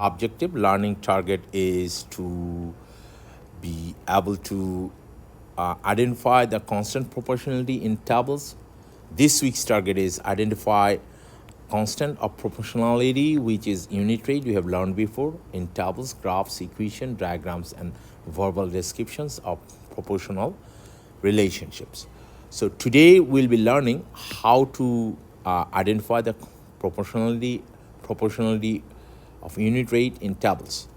objective learning target is to be able to identify the constant proportionality in tables. This week's target is identify constant of proportionality, which is unit rate we have learned before in tables, graphs, equation, diagrams, and verbal descriptions of proportional relationships. So today we'll be learning how to identify the proportionality of unit rate in tables.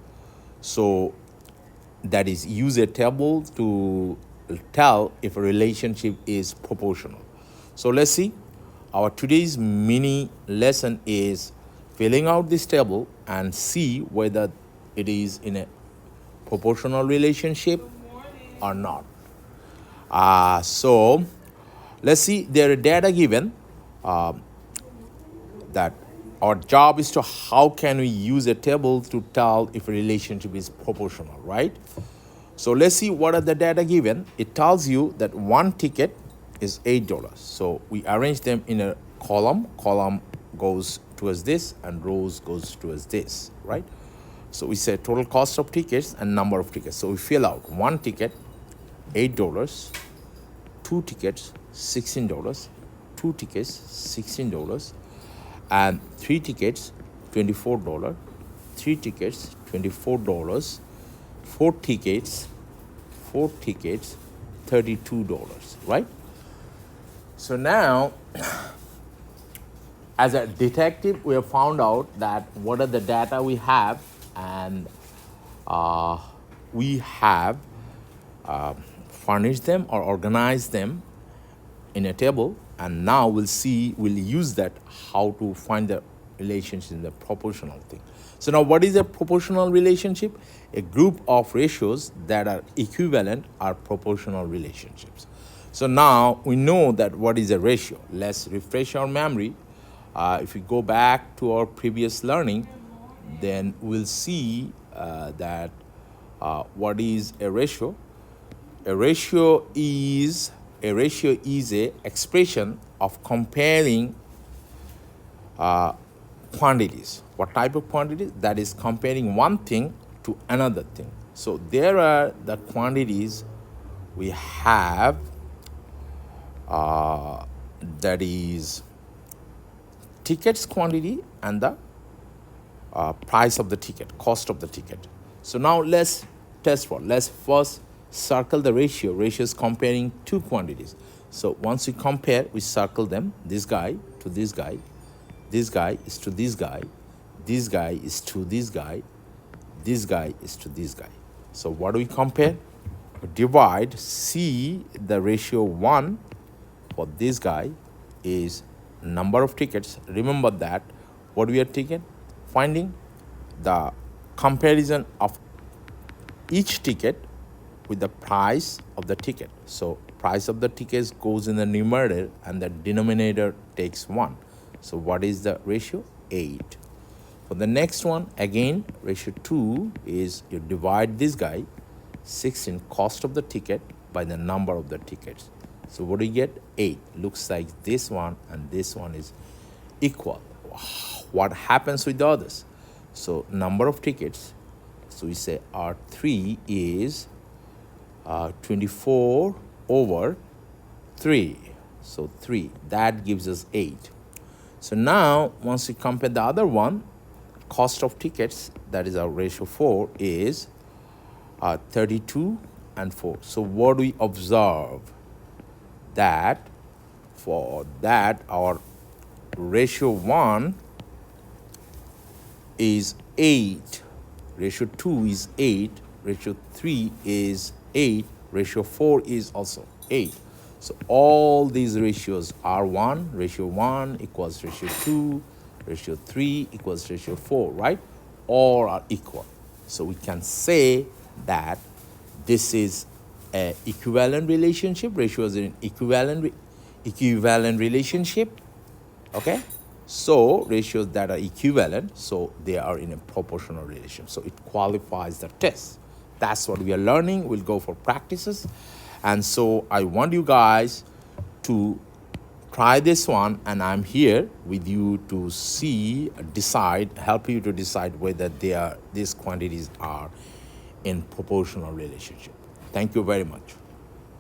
So that is, use a table to tell if a relationship is proportional. So let's see. Our today's mini lesson is filling out this table and see whether it is in a proportional relationship or not. So let's see, there are data given that our job is to how can we use a table to tell if a relationship is proportional, right? So let's see what are the data given. It tells you that one ticket is $8. So we arrange them in a column. Column goes towards this and rows goes towards this, right? So we say total cost of tickets and number of tickets. So we fill out one ticket, $8, two tickets, $16, two tickets, $16, and three tickets, $24, three tickets, $24, four tickets, $32, right? So now, as a detective, we have found out that what are the data we have, and we have furnished them or organized them in a table, and now we'll use that how to find the relationship in the proportional thing. So now what is a proportional relationship? A group of ratios that are equivalent are proportional relationships. So now we know that what is a ratio. Let's refresh our memory. If we go back to our previous learning, then we'll see that what is a ratio. A ratio is a expression of comparing quantities. What type of quantities? That is comparing one thing to another thing. So there are the quantities we have, that is tickets quantity and the price of the ticket, cost of the ticket. So now let's test for. Let's first circle the ratio. Ratio is comparing two quantities. So once we compare, we circle them. This guy to this guy. This guy is to this guy. This guy is to this guy. This guy is to this guy. So what do we compare? We divide. See the ratio 1 for this guy is number of tickets. Remember that what we are taking, finding the comparison of each ticket with the price of the ticket. So price of the tickets goes in the numerator and the denominator takes 1. So what is the ratio? 8. For the next one, again, ratio 2 is you divide this guy, 16, cost of the ticket, by the number of the tickets. So what do you get? 8. Looks like this one and this one is equal. What happens with the others? So number of tickets, so we say R3 is 24 over 3. So 3, that gives us 8. So now, once we compare the other one, cost of tickets, that is our ratio 4, is 32 and 4. So what do we observe? That for that our ratio 1 is 8, ratio 2 is 8, ratio 3 is 8, ratio 4 is also 8. So all these ratios are 1, ratio 1 equals ratio 2, ratio 3 equals ratio 4, right? All are equal. So we can say that this is an equivalent relationship. Ratio is an equivalent relationship, okay? So ratios that are equivalent, so they are in a proportional relationship. So it qualifies the test. That's what we are learning. We'll go for practices. And so I want you guys to Try this one, and I'm here with you to see, decide, help you to decide whether these quantities are in proportional relationship. Thank you very much.